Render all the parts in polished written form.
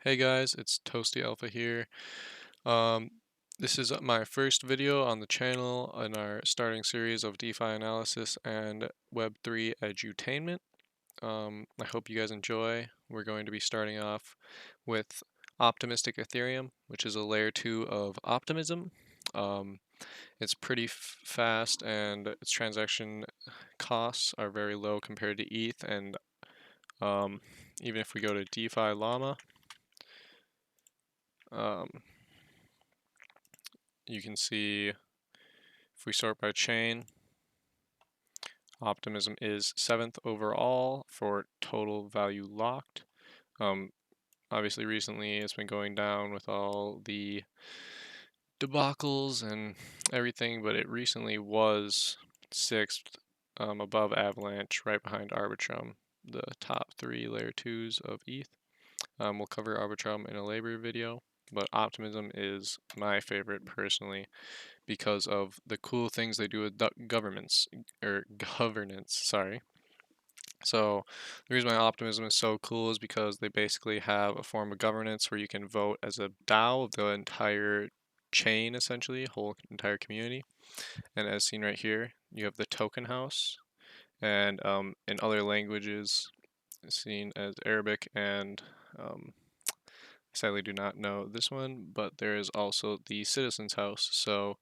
Hey guys, it's Toasty Alpha here. Um, this is my first video on the channel in our starting series of DeFi analysis and Web3 edutainment. I hope you guys enjoy. We're going to be starting off with optimistic Ethereum, which is a layer 2 of Optimism. Um, it's pretty fast and its transaction costs are very low compared to ETH, and even if we go to DeFi Llama, um, you can see if we sort by chain, Optimism is 7th overall for total value locked. Um, Obviously, recently it's been going down with all the debacles and everything, but it recently was 6th, above Avalanche, right behind Arbitrum, the top 3 layer 2s of ETH. We'll cover Arbitrum in a later video, but Optimism is my favorite personally, because of the cool things they do with governments or governance. Sorry. So the reason why Optimism is so cool is because they basically have a form of governance where you can vote as a DAO of the entire chain, essentially, whole entire community. And as seen right here, you have the token house, and in other languages, seen as Arabic and sadly do not know this one, but there is also the citizens house. So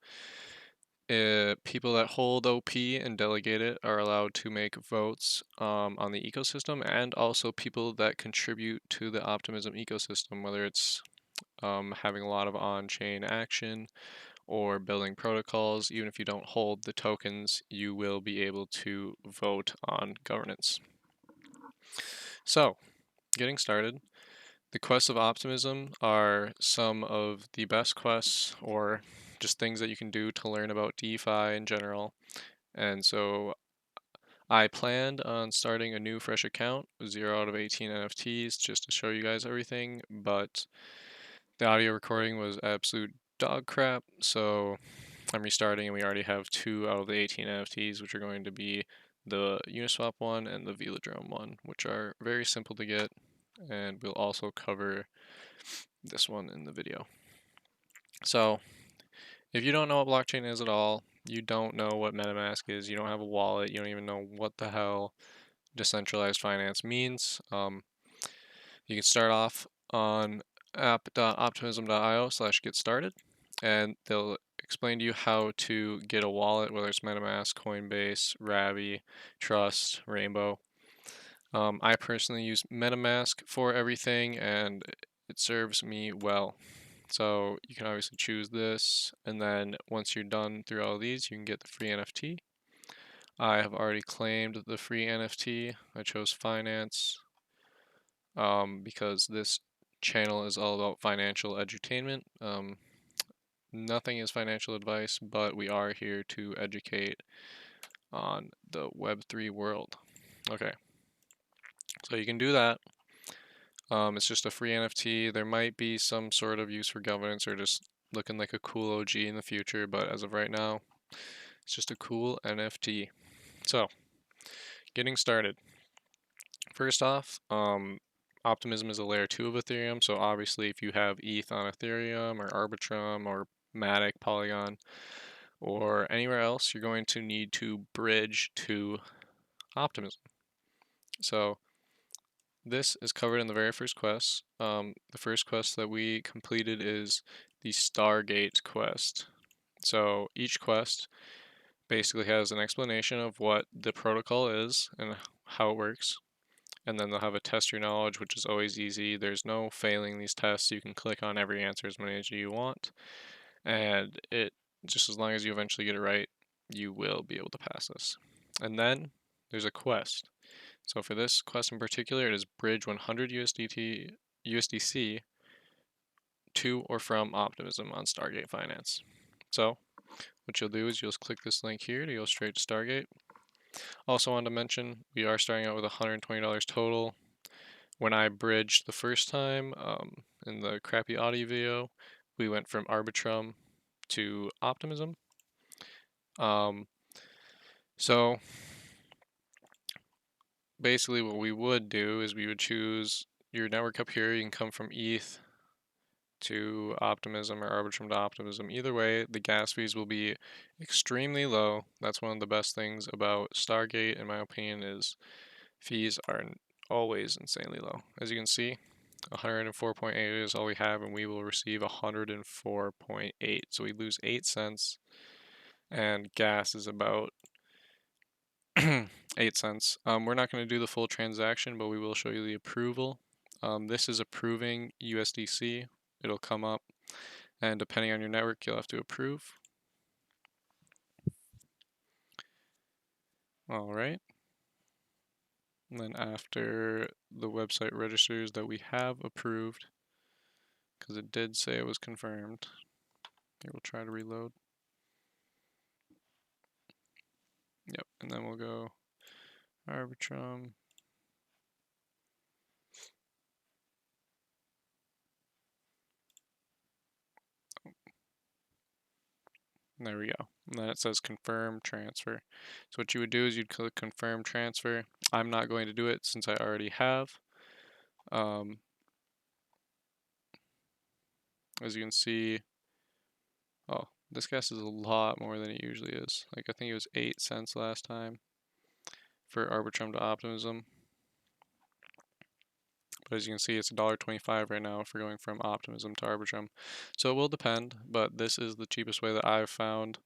people that hold OP and delegate it are allowed to make votes on the ecosystem, and also people that contribute to the Optimism ecosystem, whether it's having a lot of on-chain action or building protocols. Even if you don't hold the tokens, you will be able to vote on governance. So, getting started. The quests of Optimism are some of the best quests, or just things that you can do to learn about DeFi in general. And so I planned on starting a new fresh account with 0 out of 18 NFTs just to show you guys everything, but the audio recording was absolute dog crap, so I'm restarting, and we already have 2 out of the 18 NFTs, which are going to be the Uniswap one and the Velodrome one, which are very simple to get, and we'll also cover this one in the video. So if you don't know what blockchain is at all, you don't know what MetaMask is, you don't have a wallet, you don't even know what the hell decentralized finance means, you can start off on app.optimism.io/get started, and they'll explain to you how to get a wallet, whether it's MetaMask, Coinbase, Ravi, Trust, Rainbow. I personally use MetaMask for everything, and it serves me well. So you can obviously choose this, and then once you're done through all of these, you can get the free NFT. I have already claimed the free NFT. I chose finance because this channel is all about financial edutainment. Nothing is financial advice, but we are here to educate on the Web3 world. Okay, so you can do that. It's just a free NFT. There might be some sort of use for governance or just looking like a cool OG in the future, but as of right now, it's just a cool NFT. So, getting started. First off, Optimism is a layer 2 of Ethereum, so obviously if you have ETH on Ethereum or Arbitrum or Matic, Polygon, or anywhere else, you're going to need to bridge to Optimism. So this is covered in the very first quest. The first quest that we completed is the Stargate quest. So each quest basically has an explanation of what the protocol is and how it works. And then they'll have a test your knowledge, which is always easy. There's no failing these tests. You can click on every answer as many as you want. And it just as long as you eventually get it right, you will be able to pass this. And then there's a quest. So for this quest in particular, it is bridge 100 USDC to or from Optimism on Stargate Finance. So what you'll do is you'll just click this link here to go straight to Stargate. Also wanted to mention, we are starting out with $120 total. When I bridged the first time, in the crappy audio video, we went from Arbitrum to Optimism. So basically what we would do is we would choose your network up here, you can come from ETH to Optimism or Arbitrum to Optimism. Either way, the gas fees will be extremely low. That's one of the best things about Stargate, in my opinion, is fees are always insanely low. As you can see, 104.8 is all we have, and we will receive 104.8. So we lose 8 cents, and gas is about 8 cents. We're not going to do the full transaction, but we will show you the approval. This is approving USDC. It'll come up, and depending on your network, you'll have to approve. All right. And then after the website registers that we have approved, because it did say it was confirmed, here we'll try to reload. Yep, and then we'll go Arbitrum. There we go. And then it says confirm transfer. So what you would do is you'd click confirm transfer. I'm not going to do it since I already have. As you can see, oh, this gas is a lot more than it usually is. Like I think it was 8 cents last time for Arbitrum to Optimism. But as you can see, it's $1.25 right now for going from Optimism to Arbitrum. So it will depend, but this is the cheapest way that I've found.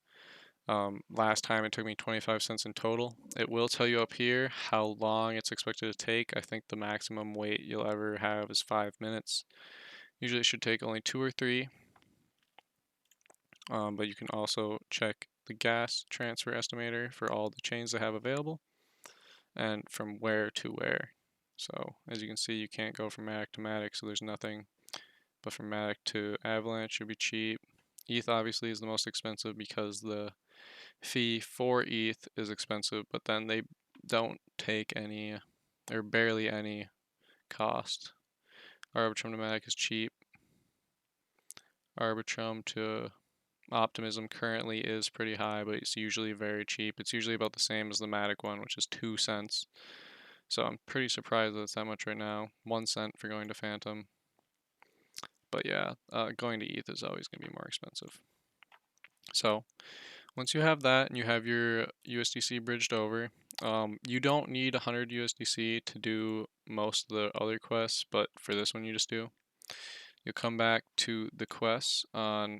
Last time it took me 25 cents in total. It will tell you up here how long it's expected to take. I think the maximum wait you'll ever have is 5 minutes. Usually it should take only 2 or 3. But you can also check the gas transfer estimator for all the chains they have available and from where to where. So as you can see, you can't go from Matic to Matic, so there's nothing. But from Matic to Avalanche should be cheap. ETH obviously is the most expensive because the fee for ETH is expensive, but then they don't take any or barely any cost. Arbitrum to Matic is cheap. Arbitrum to Optimism currently is pretty high, but it's usually very cheap. It's usually about the same as the Matic one, which is 2 cents. So I'm pretty surprised that it's that much right now. 1 cent for going to Phantom. But yeah, going to ETH is always going to be more expensive. So once you have that and you have your USDC bridged over, you don't need 100 USDC to do most of the other quests, but for this one you just do. You'll come back to the quests on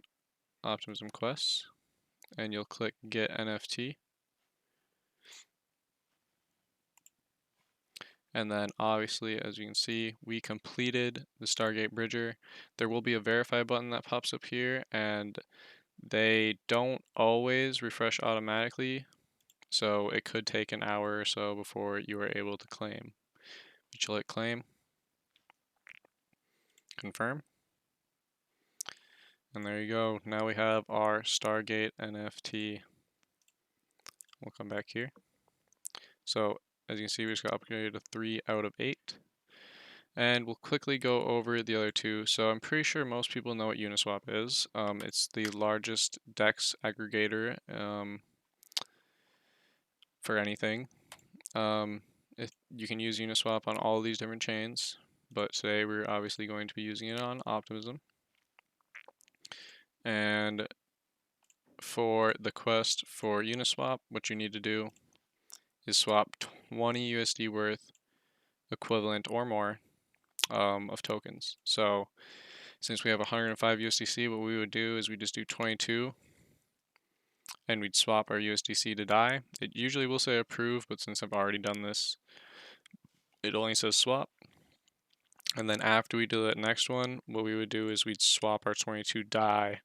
Optimism Quests, and you'll click Get NFT. And then obviously, as you can see, we completed the Stargate Bridger. There will be a verify button that pops up here, and they don't always refresh automatically, so it could take an hour or so before you are able to claim. But you'll hit claim, confirm, and there you go. Now we have our Stargate NFT. We'll come back here. So as you can see, we just got upgraded to 3 out of 8. And we'll quickly go over the other two. So I'm pretty sure most people know what Uniswap is. It's the largest DEX aggregator for anything. You can use Uniswap on all of these different chains, but today we're obviously going to be using it on Optimism. And for the quest for Uniswap, what you need to do is swap 20 USD worth equivalent or more of tokens. So since we have 105 USDC, what we would do is we just do 22 and we'd swap our USDC to DAI. It usually will say approve, but since I've already done this, it only says swap. And then after we do that next one, what we would do is we'd swap our 22 DAI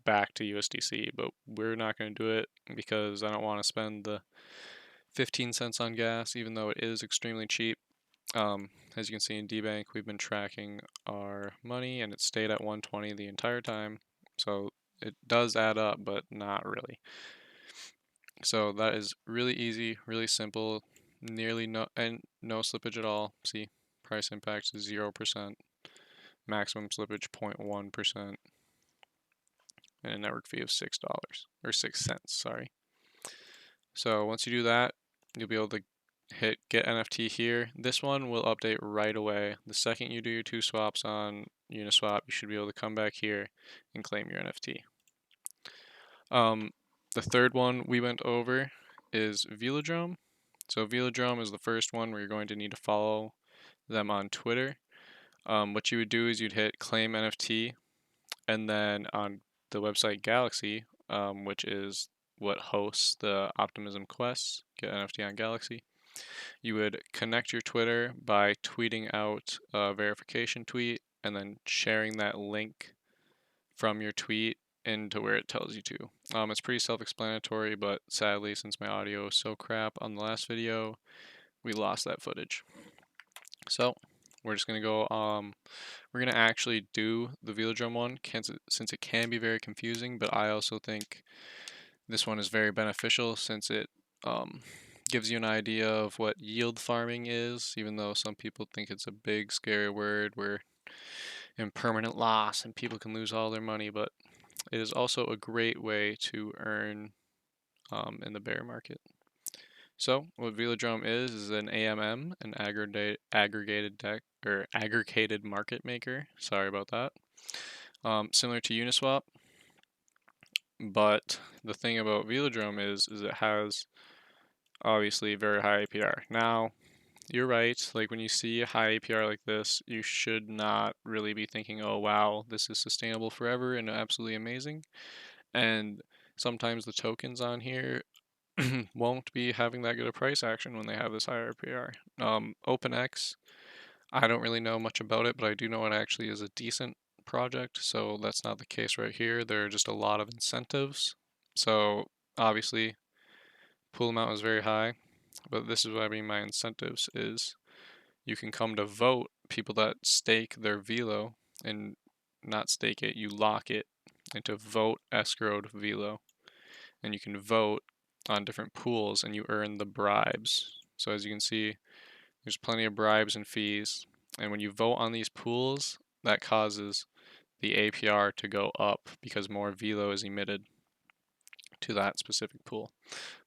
back to USDC, but we're not going to do it because I don't want to spend the 15 cents on gas, even though it is extremely cheap. As you can see in DBank, we've been tracking our money and it stayed at 120 the entire time. So it does add up, but not really. So that is really easy, really simple, nearly no slippage at all. See, price impact is 0%, maximum slippage 0.1%, and a network fee of $6 or 6 cents. Sorry. So once you do that, you'll be able to hit get NFT here. This one will update right away. The second you do your 2 swaps on Uniswap, you should be able to come back here and claim your NFT. The third one we went over is Velodrome. So Velodrome is the first one where you're going to need to follow them on Twitter. What you would do is you'd hit claim NFT, and then on the website Galaxy, which is what hosts the Optimism quests, get NFT on Galaxy, you would connect your Twitter by tweeting out a verification tweet and then sharing that link from your tweet into where it tells you to. It's pretty self-explanatory, but sadly, since my audio is so crap on the last video, we lost that footage. So we're just gonna go. We're gonna actually do the Velodrome one, since it can be very confusing. But I also think this one is very beneficial since it gives you an idea of what yield farming is, even though some people think it's a big scary word where in permanent loss and people can lose all their money, but it is also a great way to earn in the bear market. So what Velodrome is an AMM, an aggregated deck or aggregated market maker. Sorry about that. Similar to Uniswap, but the thing about Velodrome is it has obviously very high APR. Now, you're right. Like when you see a high APR like this, you should not really be thinking, "Oh wow, this is sustainable forever and absolutely amazing." And sometimes the tokens on here won't be having that good a price action when they have this higher APR. OpenX, I don't really know much about it, but I do know it actually is a decent project, so that's not the case right here. There are just a lot of incentives. So obviously, pool amount is very high, but this is what I mean by incentives is you can come to vote people that stake their Velo and not stake it, you lock it into vote escrowed Velo. And you can vote on different pools and you earn the bribes. So as you can see, there's plenty of bribes and fees. And when you vote on these pools, that causes the APR to go up because more Velo is emitted to that specific pool.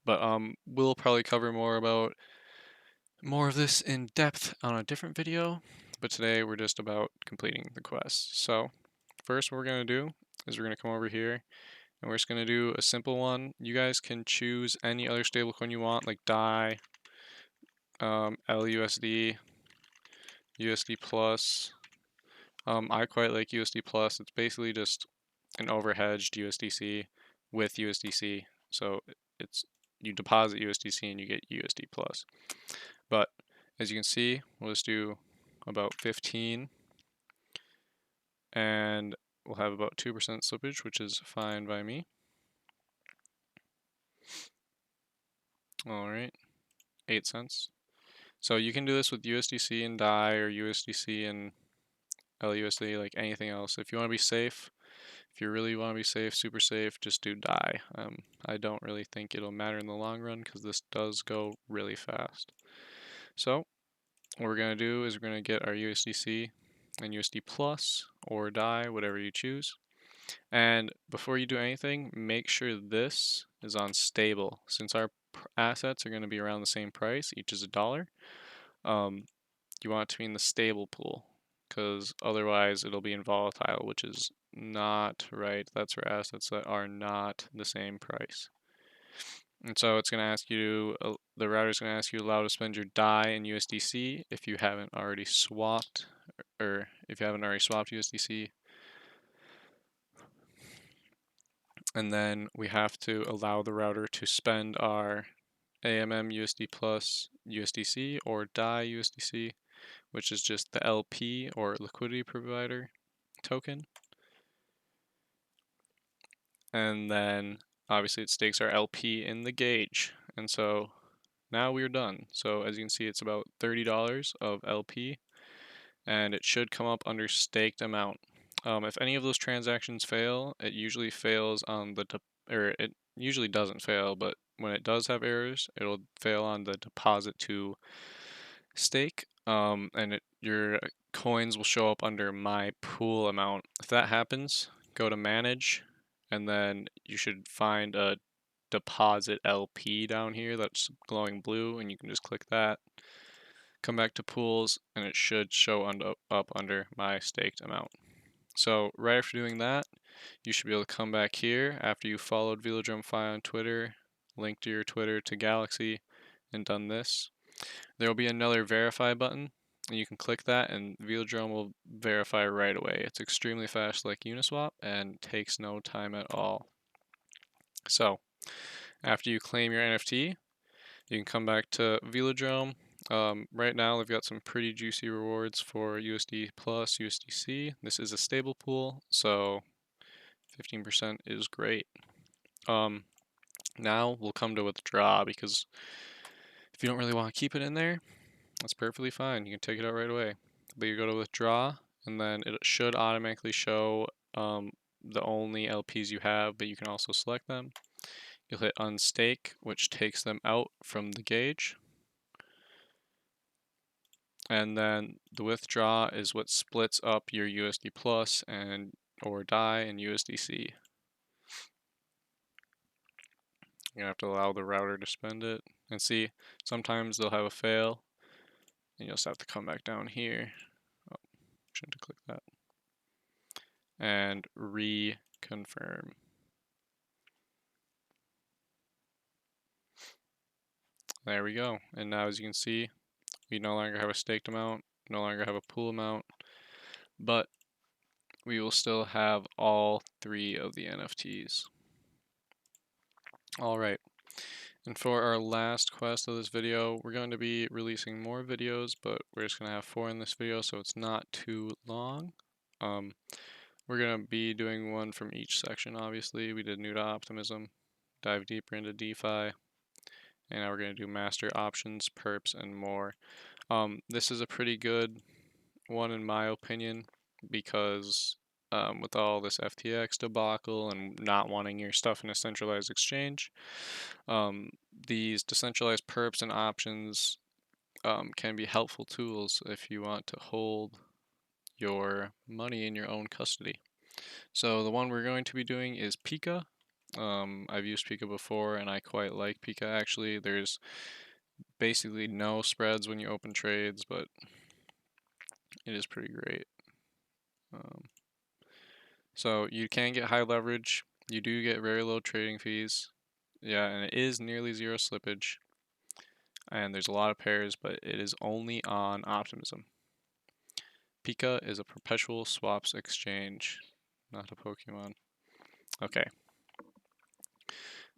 But we'll probably cover more of this in depth on a different video. But today we're just about completing the quest. So first what we're going to do is we're going to come over here and we're just going to do a simple one. You guys can choose any other stablecoin you want, like DAI, LUSD, USD Plus. I quite like USD Plus. It's basically just an overhedged USDC with USDC. So it's you deposit USDC and you get USD Plus. But as you can see, we'll just do about 15 and we'll have about 2% slippage, which is fine by me. All right, 8 cents. So you can do this with USDC and DAI or USDC and LUSD, like anything else. If you want to be safe, if you really want to be safe, super safe, just do DAI. I don't really think it'll matter in the long run because this does go really fast. So what we're going to do is we're going to get our USDC and USD Plus or DAI, whatever you choose. And before you do anything, make sure this is on stable. Since our assets are going to be around the same price, each is $1, you want it to be in the stable pool because otherwise it'll be in volatile, which is not right. That's for assets that are not the same price. And so it's going to ask you, the router is going to ask you allow to spend your DAI in USDC if you haven't already swapped, or if you haven't already swapped USDC. And then we have to allow the router to spend our AMM USD plus USDC or DAI USDC, which is just the LP or liquidity provider token. And then obviously it stakes our LP in the gauge. And so now we're done. So as you can see, it's about $30 of LP and it should come up under staked amount. If any of those transactions fail, it usually fails on it usually doesn't fail, but when it does have errors, it'll fail on the deposit to stake, and your coins will show up under my pool amount. If that happens, go to manage, and then you should find a deposit LP down here that's glowing blue, and you can just click that. Come back to pools, and it should show up under my staked amount. So right after doing that, you should be able to come back here after you followed Velodrome Fi on Twitter, linked your Twitter to Galaxy, and done this. There will be another verify button, and you can click that, and Velodrome will verify right away. It's extremely fast like Uniswap and takes no time at all. So after you claim your NFT, you can come back to Velodrome. Right now, they've got some pretty juicy rewards for USD plus USDC. This is a stable pool, so 15% is great. Now we'll come to withdraw, because if you don't really want to keep it in there, that's perfectly fine. You can take it out right away. But you go to withdraw, and then it should automatically show the only LPs you have, but you can also select them. You'll hit unstake, which takes them out from the gauge. And then the withdraw is what splits up your USD plus and or DAI and USDC. You're gonna have to allow the router to spend it. And see, sometimes they'll have a fail, and you'll just have to come back down here. Oh, shouldn't have clicked that. And reconfirm. There we go. And now, as you can see, we no longer have a staked amount, no longer have a pool amount, but we will still have all 3 of the NFTs. Alright, and for our last quest of this video, we're going to be releasing more videos, but we're just going to have 4 in this video, so it's not too long. We're going to be doing one from each section, obviously. We did new to Optimism, dive deeper into DeFi, and now we're going to do master options, perps, and more. This is a pretty good one in my opinion, because with all this FTX debacle and not wanting your stuff in a centralized exchange, these decentralized perps and options can be helpful tools if you want to hold your money in your own custody. So the one we're going to be doing is Pika. I've used Pika before, and I quite like Pika actually. There's basically no spreads when you open trades, but it is pretty great. So you can get high leverage. You do get very low trading fees. Yeah, and it is nearly zero slippage. And there's a lot of pairs, but it is only on Optimism. Pika is a perpetual swaps exchange, not a Pokemon. Okay.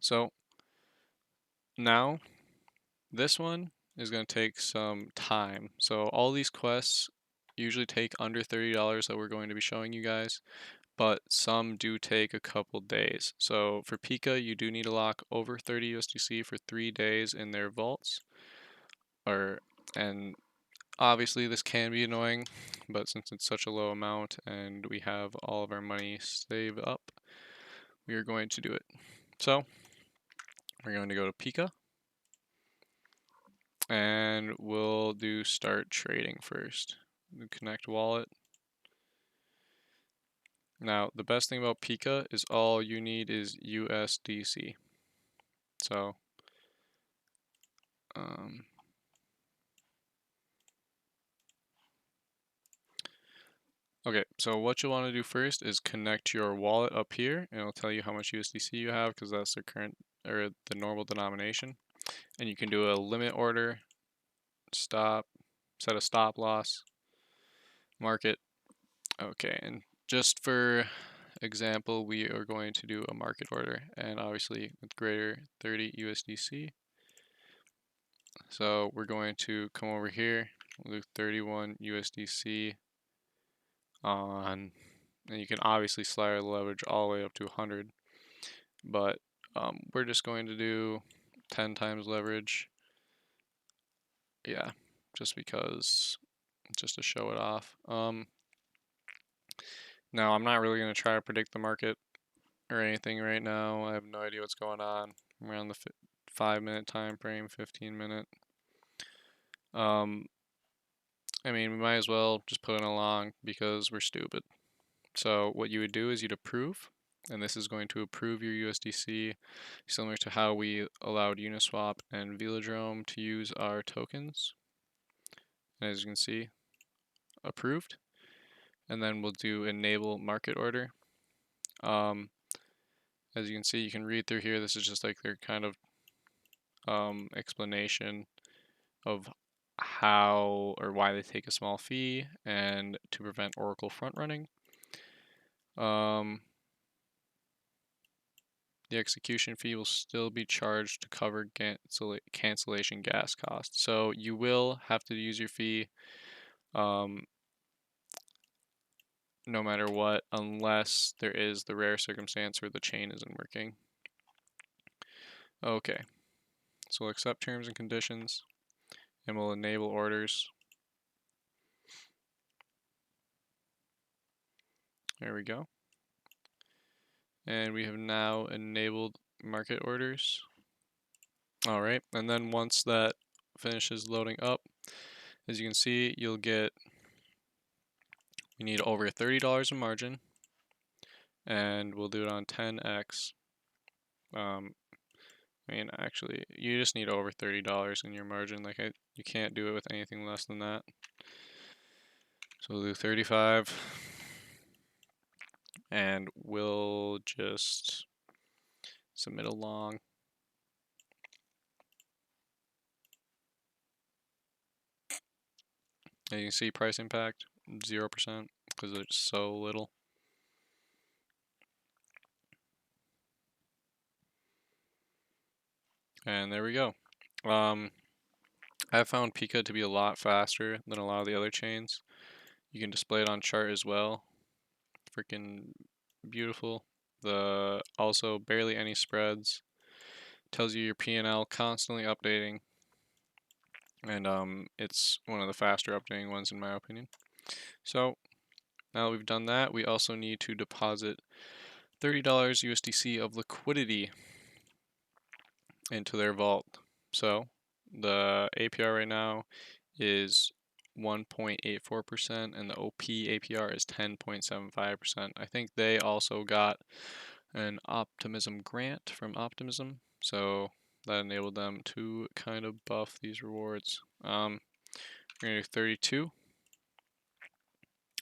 So now this one is going to take some time. So all these quests usually take under $30 that we're going to be showing you guys, but some do take a couple days. So for Pika, you do need to lock over 30 USDC for 3 days in their vaults. And obviously this can be annoying, but since it's such a low amount and we have all of our money saved up, we are going to do it. So we're going to go to Pika, and we'll do start trading first. Connect wallet. Now, the best thing about Pika is all you need is USDC. So, okay, so what you'll want to do first is connect your wallet up here, and it'll tell you how much USDC you have, because that's the current, or the normal denomination. And you can do a limit order, stop, set a stop loss, market. Okay, and just for example, we are going to do a market order, and obviously with greater 30 USDC. So we're going to come over here, we'll do 31 USDC on, and you can obviously slide the leverage all the way up to 100, but we're just going to do 10 times leverage. Yeah, just because, just to show it off. Now I'm not really going to try to predict the market or anything right now. I have no idea what's going on. I'm around the 5-minute time frame, 15-minute. I mean, we might as well just put in a long, because we're stupid. So what you would do is you'd approve, and this is going to approve your USDC, similar to how we allowed Uniswap and Velodrome to use our tokens. And as you can see, approved. And then we'll do enable market order. As you can see, you can read through here. This is just like their kind of explanation of how or why they take a small fee and to prevent Oracle front running. The execution fee will still be charged to cover cancellation gas costs. So you will have to use your fee no matter what, unless there is the rare circumstance where the chain isn't working. Okay, so we'll accept terms and conditions and we'll enable orders. There we go. And we have now enabled market orders. All right, and then once that finishes loading up, as you can see, you'll get, we need over $30 in margin, and we'll do it on 10x. I mean, actually, you just need over $30 in your margin. Like, you can't do it with anything less than that. So we'll do 35, and we'll just submit a long. And you can see price impact 0% because it's so little. And there we go. I found Pika to be a lot faster than a lot of the other chains. You can display it on chart as well. Freaking beautiful. Also barely any spreads. Tells you your P&L constantly updating. And it's one of the faster updating ones in my opinion. So now that we've done that, we also need to deposit $30 USDC of liquidity into their vault. So the APR right now is 1.84% and the OP APR is 10.75%. I think they also got an Optimism grant from Optimism, so that enabled them to kind of buff these rewards. We're gonna do 32.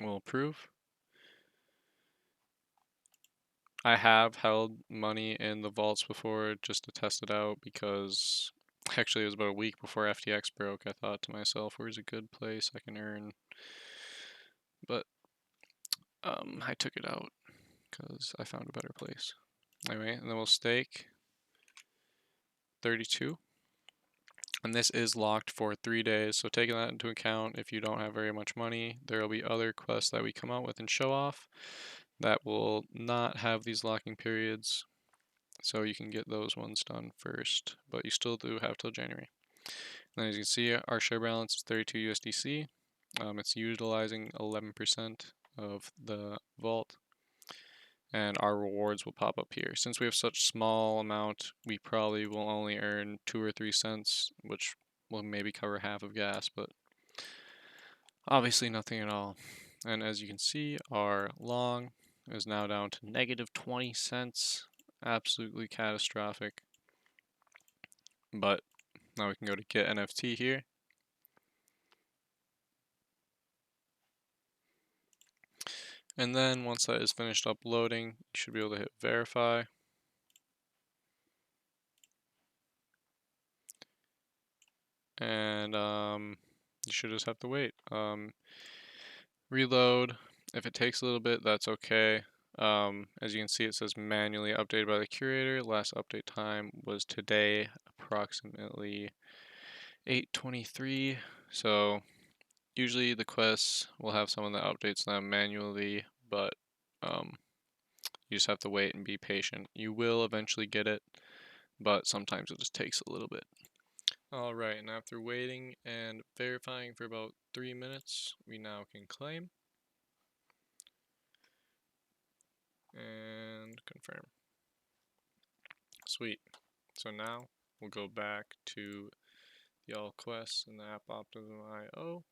We'll approve. I have held money in the vaults before just to test it out because actually it was about a week before FTX broke. I thought to myself, where's a good place I can earn? But I took it out because I found a better place. Anyway, and then we'll stake 32. And this is locked for 3 days, so taking that into account, if you don't have very much money, there will be other quests that we come out with and show off that will not have these locking periods, so you can get those ones done first, but you still do have till January. And then as you can see, our share balance is 32 USDC. It's utilizing 11% of the vault, and our rewards will pop up here. Since we have such small amount, we probably will only earn 2 or 3 cents, which will maybe cover half of gas, but obviously nothing at all. And as you can see, our long is now down to negative 20 cents. Absolutely catastrophic. But now we can go to get NFT here. And then once that is finished uploading, you should be able to hit verify. And you should just have to wait. Reload. If it takes a little bit, that's okay. As you can see, it says manually updated by the curator. Last update time was today, approximately 8:23. So usually the quests will have someone that updates them manually, but you just have to wait and be patient. You will eventually get it, but sometimes it just takes a little bit. Alright, and after waiting and verifying for about 3 minutes, we now can claim. And confirm. Sweet. So now we'll go back to the all quests in the app Optimism IO.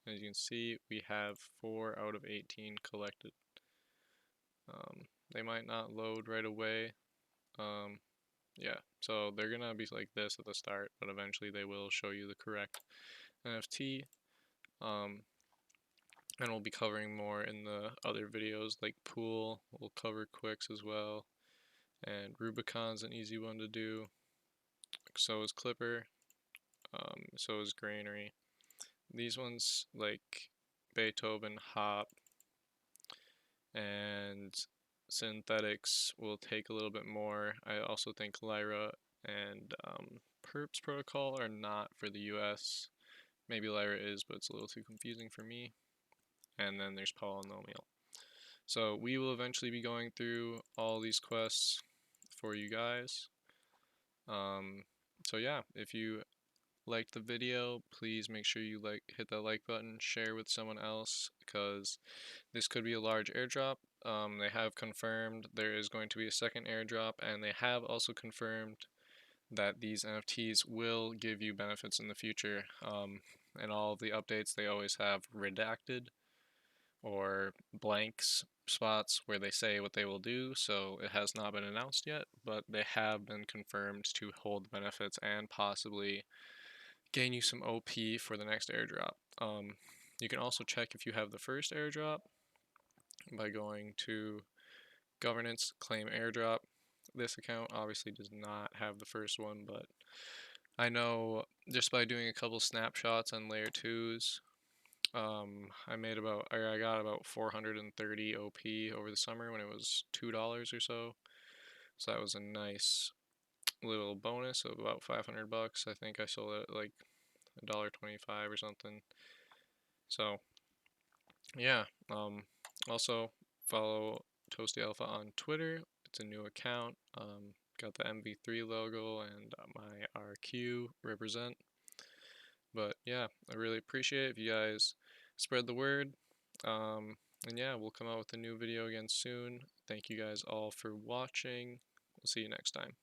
As you can see, we have 4 out of 18 collected. They might not load right away. Yeah, so they're gonna be like this at the start, but eventually they will show you the correct NFT. Um, and we'll be covering more in the other videos, like Pool. We'll cover Quicks as well, and Rubicon's an easy one to do. So is Clipper. So is Granary. These ones like Beethoven, Hop, and Synthetics will take a little bit more. I also think Lyra and Perps Protocol are not for the US. Maybe Lyra is, but it's a little too confusing for me. And then there's Polynomial. So we will eventually be going through all these quests for you guys. So yeah, if you liked the video, please make sure you hit that like button, share with someone else, because this could be a large airdrop. They have confirmed there is going to be a second airdrop, and they have also confirmed that these NFTs will give you benefits in the future. And all of the updates, they always have redacted or blanks spots where they say what they will do, so it has not been announced yet, but they have been confirmed to hold benefits and possibly gain you some OP for the next airdrop. You can also check if you have the first airdrop by going to governance, claim airdrop. This account obviously does not have the first one, but I know just by doing a couple snapshots on layer 2s, I got about 430 OP over the summer when it was $2 or so. So that was a nice little bonus of about 500 bucks. I think I sold it at like $1.25 or something. So yeah, also follow Toasty Alpha on Twitter. It's a new account. Got the MV3 logo and my RQ represent. But yeah, I really appreciate it if you guys spread the word. And yeah, we'll come out with a new video again soon. Thank you guys all for watching. We'll see you next time.